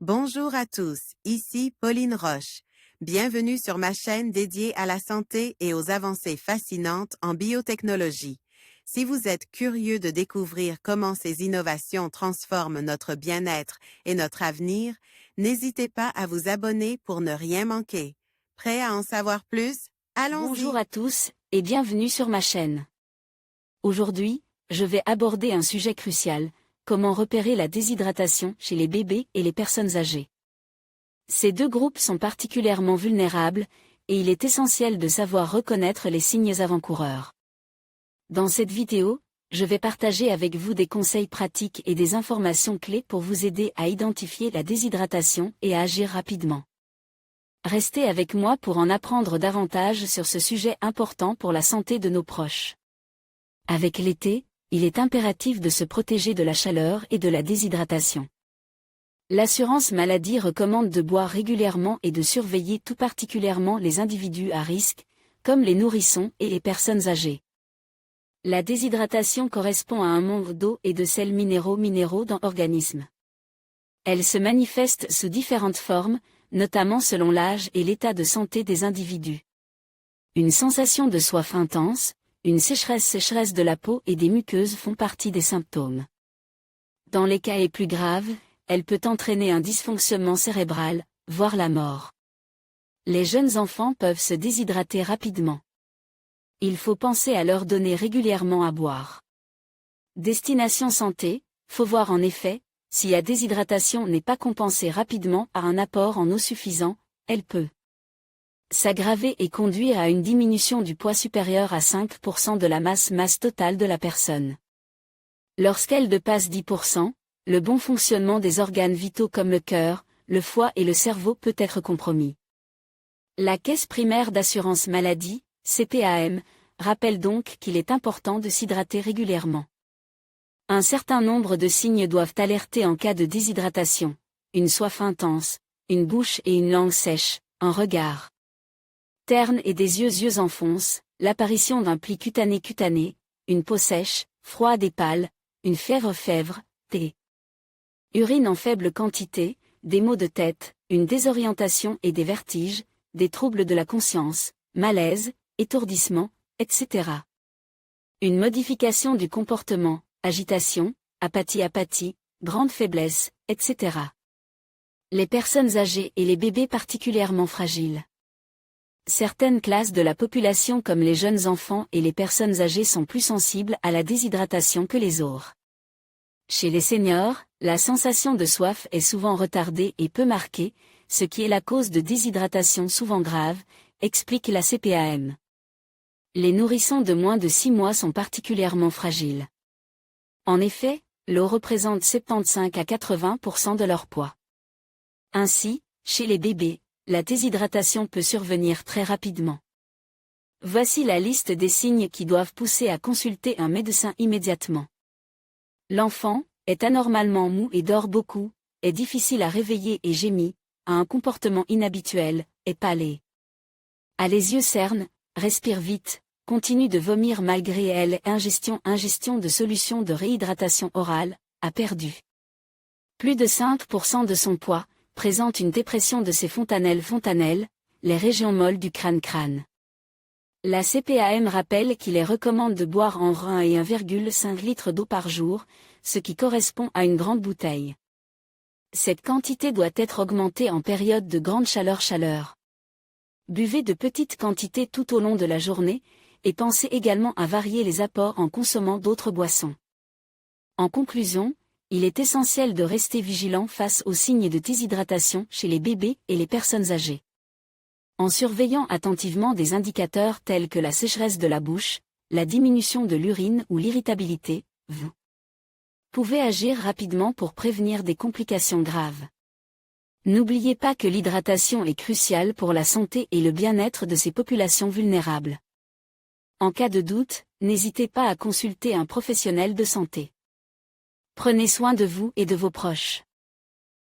Bonjour à tous, ici Pauline Roche. Bienvenue sur ma chaîne dédiée à la santé et aux avancées fascinantes en biotechnologie. Si vous êtes curieux de découvrir comment ces innovations transforment notre bien-être et notre avenir, n'hésitez pas à vous abonner pour ne rien manquer. Prêt à en savoir plus? Bonjour Allons-y! à tous, et bienvenue sur ma chaîne. Aujourd'hui, je vais aborder un sujet crucial, comment repérer la déshydratation chez les bébés et les personnes âgées. Ces deux groupes sont particulièrement vulnérables, et il est essentiel de savoir reconnaître les signes avant-coureurs. Dans cette vidéo, je vais partager avec vous des conseils pratiques et des informations clés pour vous aider à identifier la déshydratation et à agir rapidement. Restez avec moi pour en apprendre davantage sur ce sujet important pour la santé de nos proches. Avec l'été, il est impératif de se protéger de la chaleur et de la déshydratation. L'assurance maladie recommande de boire régulièrement et de surveiller tout particulièrement les individus à risque, comme les nourrissons et les personnes âgées. La déshydratation correspond à un manque d'eau et de sels minéraux dans l'organisme. Elle se manifeste sous différentes formes, notamment selon l'âge et l'état de santé des individus. Une sensation de soif intense, une sécheresse de la peau et des muqueuses font partie des symptômes. Dans les cas les plus graves, elle peut entraîner un dysfonctionnement cérébral, voire la mort. Les jeunes enfants peuvent se déshydrater rapidement. Il faut penser à leur donner régulièrement à boire. Destination santé, faut voir en effet, si la déshydratation n'est pas compensée rapidement par un apport en eau suffisant, elle peut s'aggraver et conduire à une diminution du poids supérieur à 5% de la masse totale de la personne. Lorsqu'elle dépasse 10%, le bon fonctionnement des organes vitaux comme le cœur, le foie et le cerveau peut être compromis. La Caisse primaire d'assurance maladie, CPAM, rappelle donc qu'il est important de s'hydrater régulièrement. Un certain nombre de signes doivent alerter en cas de déshydratation: une soif intense, une bouche et une langue sèches, un regard terne et des yeux enfonce, l'apparition d'un pli cutané, une peau sèche, froide et pâle, une fièvre, des urines en faible quantité, des maux de tête, une désorientation et des vertiges, des troubles de la conscience, malaise, étourdissement, etc. Une modification du comportement, agitation, apathie, grande faiblesse, etc. Les personnes âgées et les bébés particulièrement fragiles. Certaines classes de la population comme les jeunes enfants et les personnes âgées sont plus sensibles à la déshydratation que les autres. Chez les seniors, la sensation de soif est souvent retardée et peu marquée, ce qui est la cause de déshydratation souvent grave, explique la CPAM. Les nourrissons de moins de 6 mois sont particulièrement fragiles. En effet, l'eau représente 75 à 80% de leur poids. Ainsi, chez les bébés, la déshydratation peut survenir très rapidement. Voici la liste des signes qui doivent pousser à consulter un médecin immédiatement. L'enfant est anormalement mou et dort beaucoup, est difficile à réveiller et gémit, a un comportement inhabituel, est pâlé. A les yeux cernent, respire vite, continue de vomir malgré elle, ingestion de solutions de réhydratation orale, a perdu plus de 5% de son poids, présente une dépression de ses fontanelles, les régions molles du crâne. La CPAM rappelle qu'il est recommande de boire en 1 et 1,5 litres d'eau par jour, ce qui correspond à une grande bouteille. Cette quantité doit être augmentée en période de grande chaleur. Buvez de petites quantités tout au long de la journée, et pensez également à varier les apports en consommant d'autres boissons. En conclusion, il est essentiel de rester vigilant face aux signes de déshydratation chez les bébés et les personnes âgées. En surveillant attentivement des indicateurs tels que la sécheresse de la bouche, la diminution de l'urine ou l'irritabilité, vous pouvez agir rapidement pour prévenir des complications graves. N'oubliez pas que l'hydratation est cruciale pour la santé et le bien-être de ces populations vulnérables. En cas de doute, n'hésitez pas à consulter un professionnel de santé. Prenez soin de vous et de vos proches.